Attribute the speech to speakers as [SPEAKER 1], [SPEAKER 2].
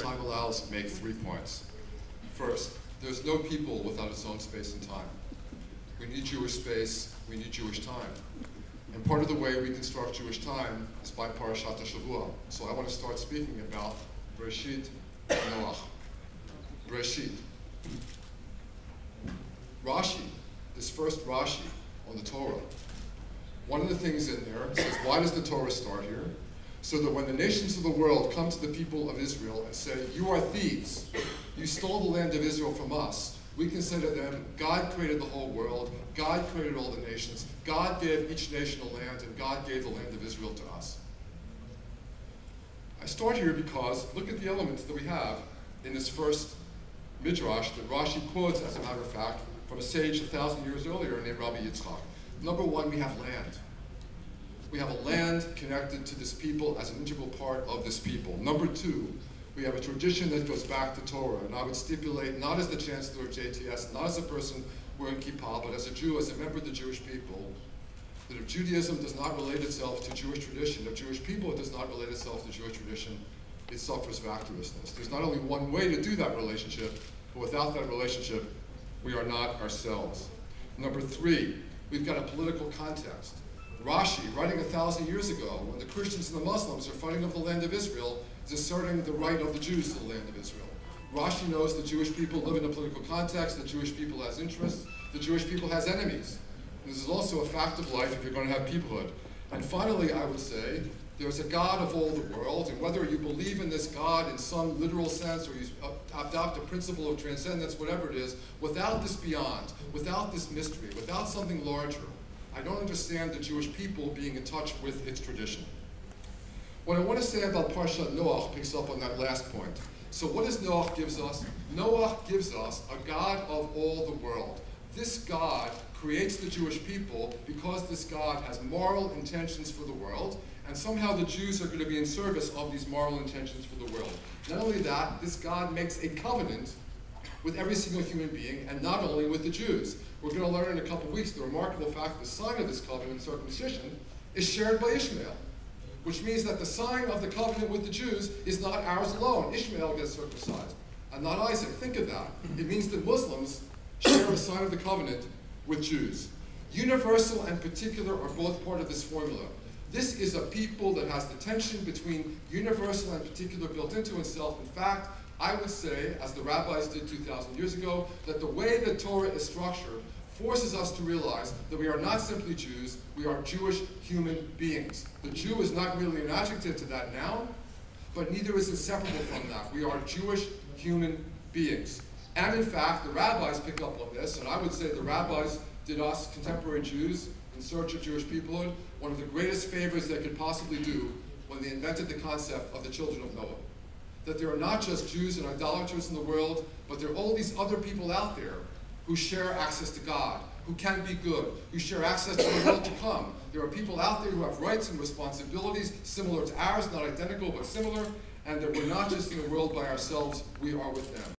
[SPEAKER 1] time allows, make 3 points. First, there's no people without its own space and time. We need Jewish space, we need Jewish time. And part of the way we construct Jewish time is by Parashat HaShavua. So I want to start speaking about Bereshit and Noach. Bereshit. Rashi, this first Rashi on the Torah, one of the things in there says, why does the Torah start here? So that when the nations of the world come to the people of Israel and say, you are thieves, you stole the land of Israel from us, we can say to them, God created the whole world, God created all the nations, God gave each nation a land, and God gave the land of Israel to us. I start here because look at the elements that we have in this first midrash that Rashi quotes, as a matter of fact, from a sage 1,000 years earlier named Rabbi Yitzchak. Number one, we have land. We have a land connected to this people as an integral part of this people. Number two, we have a tradition that goes back to Torah, and I would stipulate, not as the Chancellor of JTS, not as a person wearing kippah, but as a Jew, as a member of the Jewish people, that if Judaism does not relate itself to Jewish tradition, if Jewish people does not relate itself to Jewish tradition, it suffers vacuousness. There's not only one way to do that relationship, but without that relationship, we are not ourselves. Number three, we've got a political context. Rashi, writing 1,000 years ago, when the Christians and the Muslims are fighting over the land of Israel, is asserting the right of the Jews to the land of Israel. Rashi knows the Jewish people live in a political context, the Jewish people has interests, the Jewish people has enemies. And this is also a fact of life if you're going to have peoplehood. And finally, I would say, there's a God of all the world, and whether you believe in this God in some literal sense or you adopt a principle of transcendence, whatever it is, without this beyond, without this mystery, without something larger, I don't understand the Jewish people being in touch with its tradition. What I want to say about Parshat Noach picks up on that last point. So what does Noach gives us? Noach gives us a God of all the world. This God creates the Jewish people because this God has moral intentions for the world, and somehow the Jews are going to be in service of these moral intentions for the world. Not only that, this God makes a covenant with every single human being, and not only with the Jews. We're going to learn in a couple of weeks the remarkable fact that the sign of this covenant, circumcision, is shared by Ishmael, which means that the sign of the covenant with the Jews is not ours alone. Ishmael gets circumcised, and not Isaac. Think of that. It means that Muslims share a sign of the covenant with Jews. Universal and particular are both part of this formula. This is a people that has the tension between universal and particular built into itself. In fact, I would say, as the rabbis did 2,000 years ago, that the way the Torah is structured forces us to realize that we are not simply Jews, we are Jewish human beings. The Jew is not merely an adjective to that noun, but neither is inseparable from that. We are Jewish human beings. And in fact, the rabbis pick up on this, and I would say the rabbis did us, contemporary Jews, in search of Jewish peoplehood, one of the greatest favors they could possibly do when they invented the concept of the children of Noah. That there are not just Jews and idolaters in the world, but there are all these other people out there who share access to God, who can be good, who share access to the world to come. There are people out there who have rights and responsibilities similar to ours, not identical, but similar, and that we're not just in the world by ourselves, we are with them.